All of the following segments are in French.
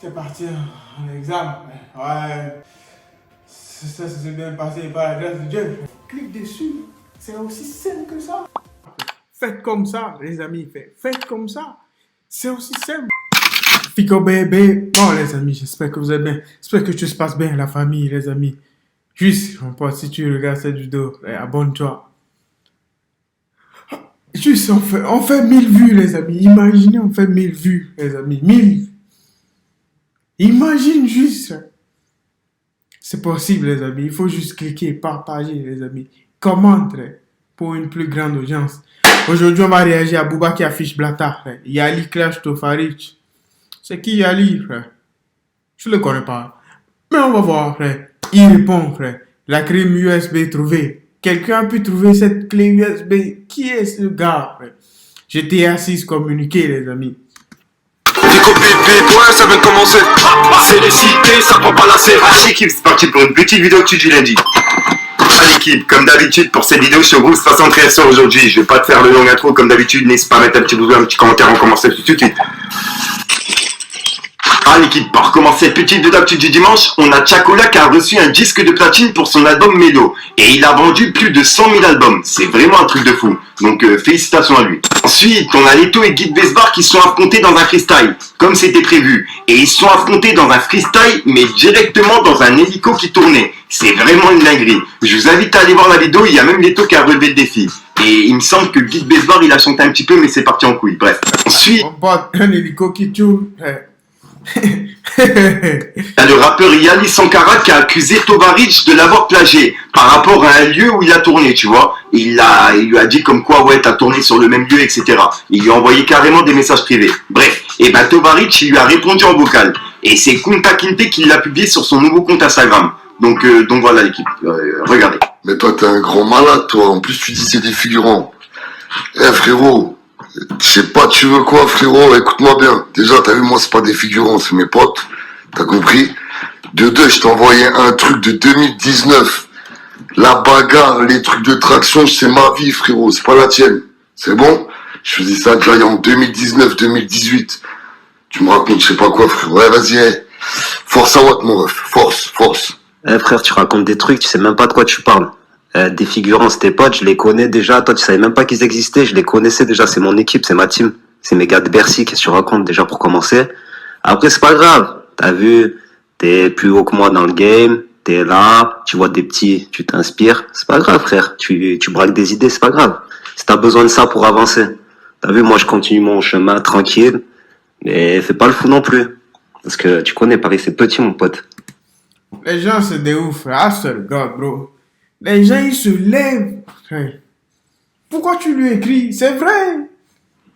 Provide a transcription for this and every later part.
T'es parti en examen. Ouais. Ça s'est bien passé par la grâce de Dieu. Clique dessus. C'est aussi simple que ça. Faites comme ça, les amis. Faites comme ça. C'est aussi simple. Fico bébé. Bon, les amis, j'espère que vous êtes bien. J'espère que tout se passe bien, la famille, les amis. Juste, mon pote, si tu regardes cette vidéo, abonne-toi. Juste, on fait 1000 vues, les amis. Imaginez, on fait 1000 vues, les amis. 1000. Imagine juste. C'est possible, les amis. Il faut juste cliquer, partager, les amis. Commentez pour une plus grande audience. Aujourd'hui, on va réagir à Booba qui affiche Blata. Yali Clash Tofaric. C'est qui Yali, frère? Je ne le connais pas. Mais on va voir, frère. Il répond, frère. La clé USB trouvée. Quelqu'un a pu trouver cette clé USB. Qui est ce gars, frère? J'étais assis communiquer, les amis. Nico Pipi, ouais, ça vient de commencer. Félicité, ça prend pas la CH. L'équipe, c'est parti pour une petite vidéo actu du lundi. L'équipe, comme d'habitude, pour cette vidéo, je suis au groupe 73 aujourd'hui. Je vais pas te faire le long intro comme d'habitude. N'hésite pas à mettre un petit pouce, un petit commentaire, on commence tout de suite. L'équipe, pour commencer cette petite vidéo actu du dimanche, on a Chacola qui a reçu un disque de platine pour son album Mélo. Et il a vendu plus de 100 000 albums. C'est vraiment un truc de fou. Donc félicitations à lui. Ensuite, on a Leto et Guy Besbar qui sont affrontés dans un freestyle, comme c'était prévu. Et ils sont affrontés dans un freestyle, mais directement dans un hélico qui tournait. C'est vraiment une dinguerie. Je vous invite à aller voir la vidéo, il y a même Leto qui a relevé le défi. Et il me semble que Guy Besbar, il a chanté un petit peu, mais c'est parti en couille. Bref. Ensuite, On porte un hélico qui tourne. il y a le rappeur Yali Sankara qui a accusé Tovaric de l'avoir plagié par rapport à un lieu où il a tourné, tu vois. Il lui a dit comme quoi, ouais, t'as tourné sur le même lieu, etc. Il lui a envoyé carrément des messages privés. Bref, et ben Tovaric, il lui a répondu en vocal. Et c'est Kunta Kinte qui l'a publié sur son nouveau compte Instagram. Donc voilà l'équipe, regardez. Mais toi, t'es un grand malade, toi. En plus, tu dis c'est des figurants. Frérot, je sais pas, tu veux quoi, frérot? Écoute-moi bien. Déjà, t'as vu, moi, c'est pas des figurants, c'est mes potes. T'as compris? De deux, je t'ai envoyé un truc de 2019. La bagarre, les trucs de traction, c'est ma vie, frérot. C'est pas la tienne. C'est bon? Je faisais ça déjà en 2019, 2018. Tu me racontes, je sais pas quoi, frérot. Ouais, vas-y, force à Watt, mon ref. Force. Frère, tu racontes des trucs, tu sais même pas de quoi tu parles. Des figurants, c'est tes potes, je les connais déjà. Toi, tu savais même pas qu'ils existaient, je les connaissais déjà. C'est mon équipe, c'est ma team. C'est mes gars de Bercy, qu'est-ce que tu racontes déjà pour commencer? Après, c'est pas grave. T'as vu, t'es plus haut que moi dans le game, t'es là, tu vois des petits, tu t'inspires. C'est pas grave, frère. Tu braques des idées, c'est pas grave. Si t'as besoin de ça pour avancer. T'as vu, moi, je continue mon chemin tranquille. Mais fais pas le fou non plus. Parce que tu connais, Paris, c'est petit, mon pote. Les gens, c'est des ouf. Ah, c'est le gars, bro. Les gens, ils se lèvent. Frère. Pourquoi tu lui écris? C'est vrai.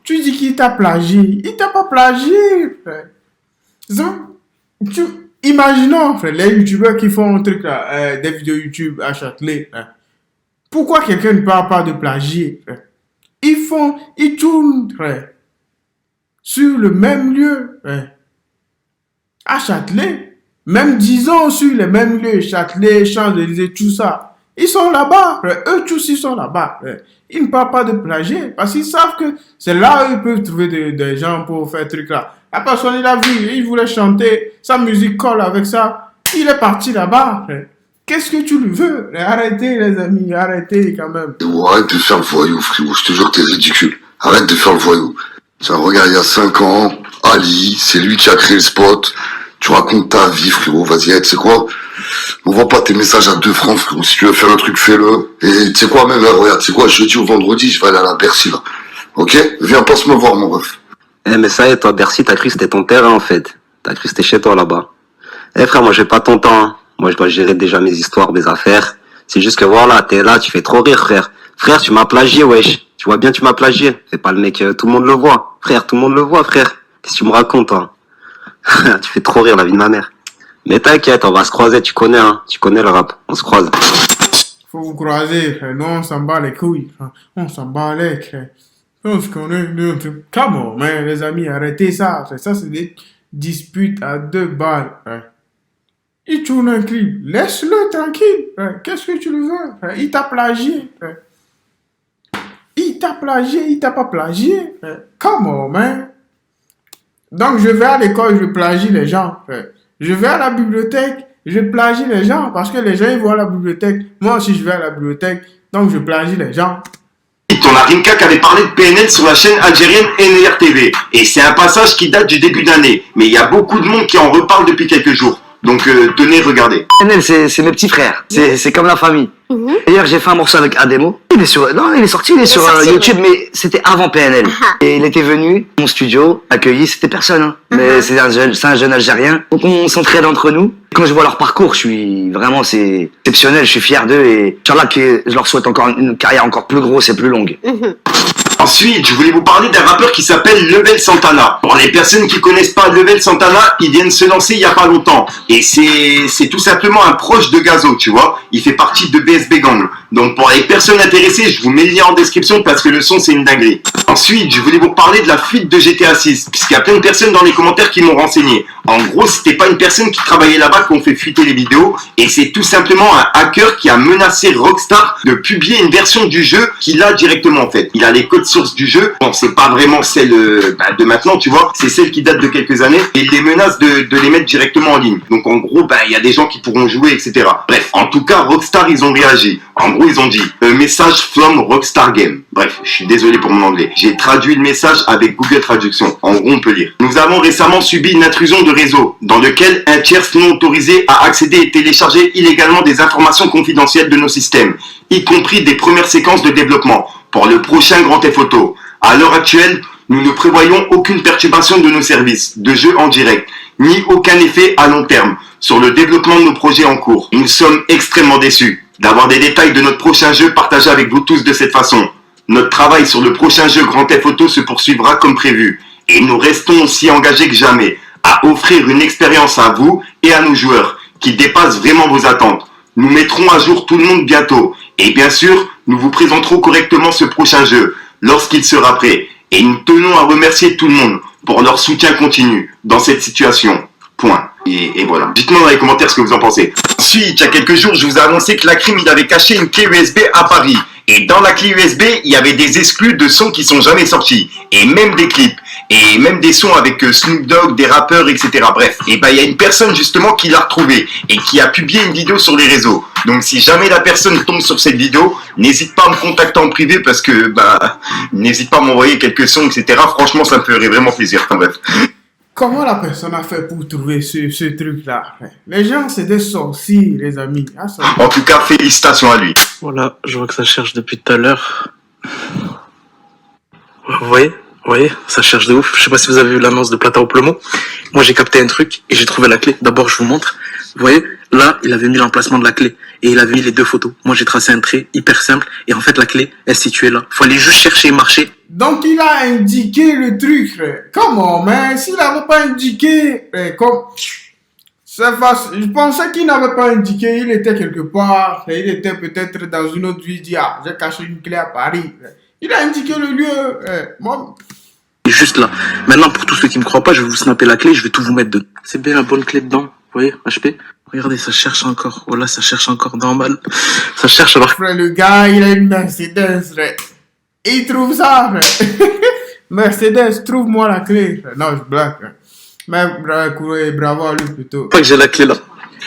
Tu dis qu'il t'a plagié. Il t'a pas plagié, frère. Imaginons, frère, les youtubeurs qui font un truc là, des vidéos YouTube à Châtelet. Hein. Pourquoi quelqu'un ne parle pas de plagier, frère? Ils tournent, frère, sur le même lieu, frère. À Châtelet. Même disons sur les mêmes lieux, Châtelet, Champs-Élysées, tout ça. Ils sont là-bas, frère. Eux tous, ils sont là-bas, frère. Ils ne parlent pas de plagier parce qu'ils savent que c'est là où ils peuvent trouver des gens pour faire truc là. La personne, il a vu, il voulait chanter, sa musique colle avec ça. Il est parti là-bas, frère. Qu'est-ce que tu lui veux? Arrêtez, les amis, arrêtez quand même. Arrête de faire le voyou, frérot. Je te jure que t'es ridicule. Arrête de faire le voyou. Tiens, regarde, il y a 5 ans, Ali, c'est lui qui a créé le spot. Tu racontes ta vie, frérot. Vas-y, tu sais quoi? Envoie pas tes messages à 2 francs, frérot. Si tu veux faire un truc, fais-le. Et tu sais quoi, même, regarde, tu sais quoi, jeudi ou vendredi, je vais aller à la Bercy, là. Ok? Viens, passe me voir, mon ref. Mais ça y est, toi, Bercy, t'as cru que c'était ton terrain, en fait. T'as cru que c'était chez toi, là-bas. Frère, moi, j'ai pas ton temps, hein. Moi, je dois gérer déjà mes histoires, mes affaires. C'est juste que voilà, t'es là, tu fais trop rire, frère. Frère, tu m'as plagié, wesh. Tu vois bien, tu m'as plagié. Fais pas le mec, tout le monde le voit. Frère, tout le monde le voit, frère. Qu'est-ce que tu me racontes, hein? Tu fais trop rire, la vie de ma mère. Mais t'inquiète, on va se croiser, tu connais, hein. Tu connais le rap. On se croise. Faut vous croiser, frère. Non, on s'en bat les couilles, frère. On s'en bat les frère. On se connaît. Come on, man, les amis, arrêtez ça. Frère. Ça, c'est des disputes à 2 balles, frère. Il tourne un clip. Laisse-le tranquille, frère. Qu'est-ce que tu le veux, frère? Il t'a plagié, frère. Il t'a plagié, il t'a pas plagié, frère. Come on, man. Donc, je vais à l'école, je plagie les gens, frère. Je vais à la bibliothèque, je plagie les gens parce que les gens, ils vont à la bibliothèque. Moi aussi, je vais à la bibliothèque, donc je plagie les gens. On a Rimka qui avait parlé de PNL sur la chaîne algérienne NR TV. Et c'est un passage qui date du début d'année. Mais il y a beaucoup de monde qui en reparle depuis quelques jours. Donc tenez, regardez. PNL, c'est mes petits frères. C'est comme la famille. D'ailleurs, j'ai fait un morceau avec Ademo. Il est sorti sur YouTube, mais c'était avant PNL. Et il était venu, mon studio, accueilli, c'était personne. Hein. Mais c'est un jeune Algérien. Donc on s'entraide entre nous. Quand je vois leur parcours, je suis vraiment, c'est exceptionnel, je suis fier d'eux et Inch'Allah que je leur souhaite encore une carrière encore plus grosse et plus longue. Ensuite, je voulais vous parler d'un rappeur qui s'appelle Level Santana. Pour les personnes qui connaissent pas Level Santana, il vient de se lancer il y a pas longtemps. Et c'est tout simplement un proche de Gazo, tu vois. Il fait partie de BSB Gang. Donc pour les personnes intéressées, je vous mets le lien en description parce que le son c'est une dinguerie. Ensuite, je voulais vous parler de la fuite de GTA 6, puisqu'il y a plein de personnes dans les commentaires qui m'ont renseigné. En gros, c'était pas une personne qui travaillait là-bas qu'on fait fuiter les vidéos, et c'est tout simplement un hacker qui a menacé Rockstar de publier une version du jeu qu'il a directement en fait. Il a les codes sources du jeu, bon c'est pas vraiment celle de maintenant, tu vois, c'est celle qui date de quelques années, et il les menace de les mettre directement en ligne. Donc en gros, il y a des gens qui pourront jouer, etc. Bref, en tout cas, Rockstar, ils ont réagi. En gros, ils ont dit « message from Rockstar Game ». Bref, je suis désolé pour mon anglais. J'ai traduit le message avec Google Traduction. En gros, on peut lire. Nous avons récemment subi une intrusion de réseau dans lequel un tiers non autorisé a accédé et téléchargé illégalement des informations confidentielles de nos systèmes, y compris des premières séquences de développement pour le prochain Grand Theft Auto. À l'heure actuelle, nous ne prévoyons aucune perturbation de nos services de jeu en direct, ni aucun effet à long terme sur le développement de nos projets en cours. Nous sommes extrêmement déçus d'avoir des détails de notre prochain jeu partagés avec vous tous de cette façon. Notre travail sur le prochain jeu Grand Theft Auto se poursuivra comme prévu, et nous restons aussi engagés que jamais à offrir une expérience à vous et à nos joueurs qui dépasse vraiment vos attentes. Nous mettrons à jour tout le monde bientôt, et bien sûr, nous vous présenterons correctement ce prochain jeu lorsqu'il sera prêt. Et nous tenons à remercier tout le monde pour leur soutien continu dans cette situation. Point. Et voilà. Dites-moi dans les commentaires ce que vous en pensez. Ensuite, il y a quelques jours, je vous ai annoncé que la crime, il avait caché une clé USB à Paris. Et dans la clé USB, il y avait des exclus de sons qui sont jamais sortis. Et même des clips. Et même des sons avec Snoop Dogg, des rappeurs, etc. Bref. Et il y a une personne justement qui l'a retrouvé et qui a publié une vidéo sur les réseaux. Donc si jamais la personne tombe sur cette vidéo, n'hésite pas à me contacter en privé parce que, n'hésite pas à m'envoyer quelques sons, etc. Franchement, ça me ferait vraiment plaisir. Enfin, bref. Comment la personne a fait pour trouver ce truc-là? Les gens, c'est des sorciers, les amis. Ah, ça... En tout cas, félicitations à lui. Voilà, je vois que ça cherche depuis tout à l'heure. Vous voyez, ça cherche de ouf. Je sais pas si vous avez vu l'annonce de Plata au Plomo. Moi, j'ai capté un truc et j'ai trouvé la clé. D'abord, je vous montre. Vous voyez, là, il avait mis l'emplacement de la clé et il avait mis les deux photos. Moi, j'ai tracé un trait hyper simple et en fait, la clé est située là. Faut aller juste chercher et marcher. Donc, il a indiqué le truc, frère. Comment, mais s'il n'avait pas indiqué, comme... Je pensais qu'il n'avait pas indiqué, il était quelque part, il était peut-être dans une autre vie, il dit, ah, j'ai caché une clé à Paris. Il a indiqué le lieu, moi... Juste là. Maintenant, pour tous ceux qui me croient pas, je vais vous snapper la clé, je vais tout vous mettre dedans. C'est bien la bonne clé dedans. Vous voyez, HP? Regardez, ça cherche encore. Voilà, ça cherche encore normal. Ça cherche alors. Frère, le gars, il a une Mercedes, frère. Et il trouve ça, frère. Mercedes, trouve-moi la clé, frère. Non, je blague, frère. Mais bravo à lui plutôt. Pas que j'ai la clé là.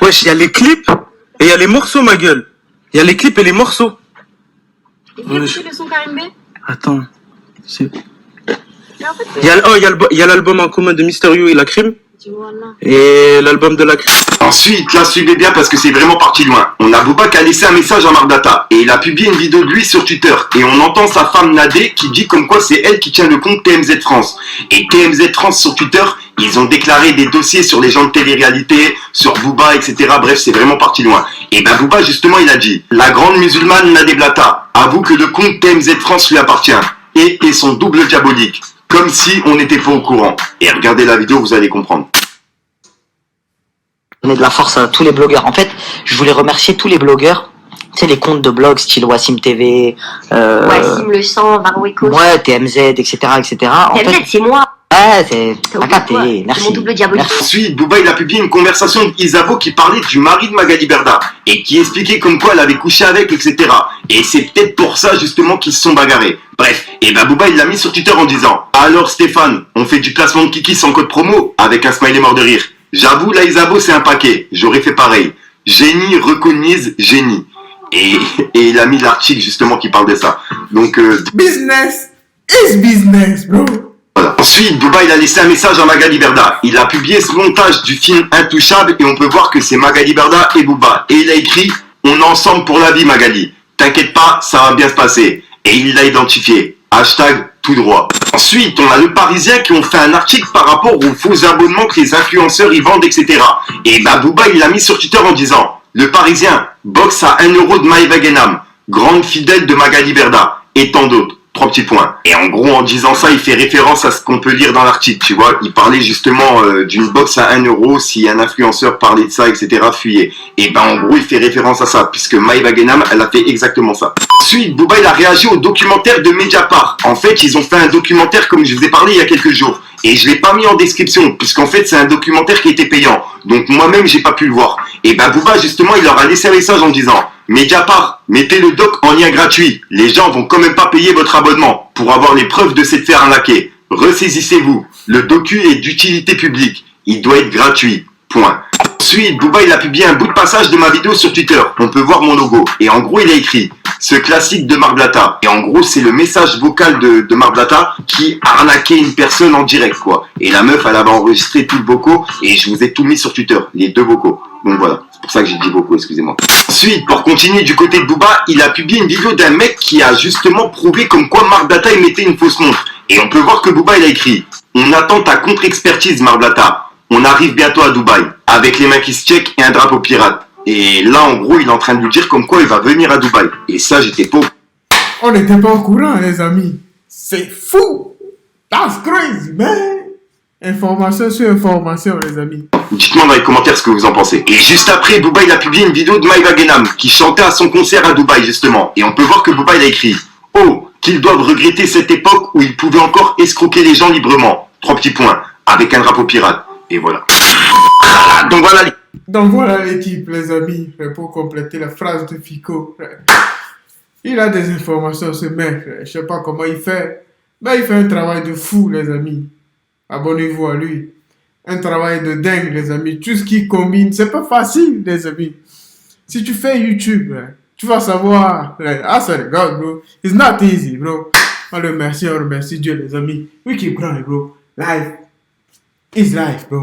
Wesh, il y a les clips et il y a les morceaux, ma gueule. Il y a les clips et les morceaux. Et tu écouté le son Karim B? Attends. C'est... En fait, Il y a l'album en commun de Mysterio et La Crime. voilà. Et l'album de La Crime. Ensuite, là, suivez bien parce que c'est vraiment parti loin. On a Booba qui a laissé un message à Mardata et il a publié une vidéo de lui sur Twitter. Et on entend sa femme Nadé qui dit comme quoi c'est elle qui tient le compte TMZ France. Et TMZ France sur Twitter, ils ont déclaré des dossiers sur les gens de télé-réalité, sur Booba, etc. Bref, c'est vraiment parti loin. Et Booba, justement, il a dit « La grande musulmane Nadé Blata avoue que le compte TMZ France lui appartient et son double diabolique. Comme si on n'était pas au courant. » Et regardez la vidéo, vous allez comprendre. Donner de la force à tous les blogueurs. En fait, je voulais remercier tous les blogueurs. Tu sais, les comptes de blogs style Wassim TV, Wassim le sang, Varwekos. ouais, TMZ, etc., etc. En TMZ, fait, c'est moi. Ouais, c'est pas Ouais, capté, c'est merci. mon double diabolique. Merci. Ensuite, Booba il a publié une conversation d'Isabeau qui parlait du mari de Magali Berda et qui expliquait comme quoi elle avait couché avec, etc. Et c'est peut-être pour ça justement qu'ils se sont bagarrés. Bref, et ben Booba il l'a mis sur Twitter en disant: alors Stéphane, on fait du placement de kiki sans code promo, avec un smiley mort de rire. J'avoue, là Isabeau c'est un paquet, j'aurais fait pareil. Génie reconnaisse génie. Et il a mis l'article justement qui parle de ça. Donc Business is business, bro. voilà. Ensuite, Booba il a laissé un message à Magali Berda. Il a publié ce montage du film Intouchable et on peut voir que c'est Magali Berda et Booba. Et il a écrit: on est ensemble pour la vie Magali. T'inquiète pas, ça va bien se passer. Et il l'a identifié. Hashtag tout droit. Ensuite, on a le Parisien qui ont fait un article par rapport aux faux abonnements que les influenceurs y vendent, etc. Et bah Booba il l'a mis sur Twitter en disant: le Parisien, boxe à 1 euro de Maïva Guénam, grande fidèle de Magali Berda, et tant d'autres. 3 petits points. Et en gros, en disant ça, il fait référence à ce qu'on peut lire dans l'article, tu vois. Il parlait justement d'une box à 1 euro, si un influenceur parlait de ça, etc., fuyait. Et ben, en gros, il fait référence à ça, puisque Maïva Guénam, elle a fait exactement ça. Ensuite, Booba, il a réagi au documentaire de Mediapart. En fait, ils ont fait un documentaire, comme je vous ai parlé il y a quelques jours. Et je l'ai pas mis en description, puisqu'en fait, c'est un documentaire qui était payant. Donc, moi-même, j'ai pas pu le voir. Et ben, Booba, justement, il leur a laissé un message en disant: Mediapart, mettez le doc en lien gratuit. Les gens vont quand même pas payer votre abonnement pour avoir les preuves de cette faire arnaquer. Ressaisissez-vous. Le docu est d'utilité publique. Il doit être gratuit. Point. Ensuite, Booba, il a publié un bout de passage de ma vidéo sur Twitter. On peut voir mon logo. Et en gros, il a écrit: ce classique de Marblata. Et en gros, c'est le message vocal de Marblata qui arnaquait une personne en direct, quoi. Et la meuf, elle avait enregistré tout le vocaux et je vous ai tout mis sur Twitter, les 2 vocaux. Donc voilà, c'est pour ça que j'ai dit vocaux, excusez-moi. Ensuite, pour continuer du côté de Booba, il a publié une vidéo d'un mec qui a justement prouvé comme quoi Marblata émettait une fausse montre. Et on peut voir que Booba, il a écrit: on attend ta contre-expertise, Marblata. On arrive bientôt à Dubaï, avec les mains qui se checkent et un drapeau pirate. Et là, en gros, il est en train de lui dire comme quoi il va venir à Dubaï. Et ça, j'étais pas... On n'était pas au courant, les amis. C'est fou. That's crazy, man. Information sur information, les amis. Dites-moi dans les commentaires ce que vous en pensez. Et juste après, Booba, il a publié une vidéo de Maïva Guénam, qui chantait à son concert à Dubaï, justement. Et on peut voir que Booba, il a écrit: oh, qu'ils doivent regretter cette époque où ils pouvaient encore escroquer les gens librement. 3 petits points. Avec un drapeau pirate. Et voilà. Donc voilà l'équipe, les amis, pour compléter la phrase de Fico. Il a des informations, ce mec. Je sais pas comment il fait, mais il fait un travail de fou, les amis. Abonnez-vous à lui. Un travail de dingue, les amis. Tout ce qu'il combine, c'est pas facile, les amis. Si tu fais YouTube, tu vas savoir. I swear to God, bro. It's not easy, bro. On remercie Dieu, les amis. We keep growing, bro. Life is life, bro.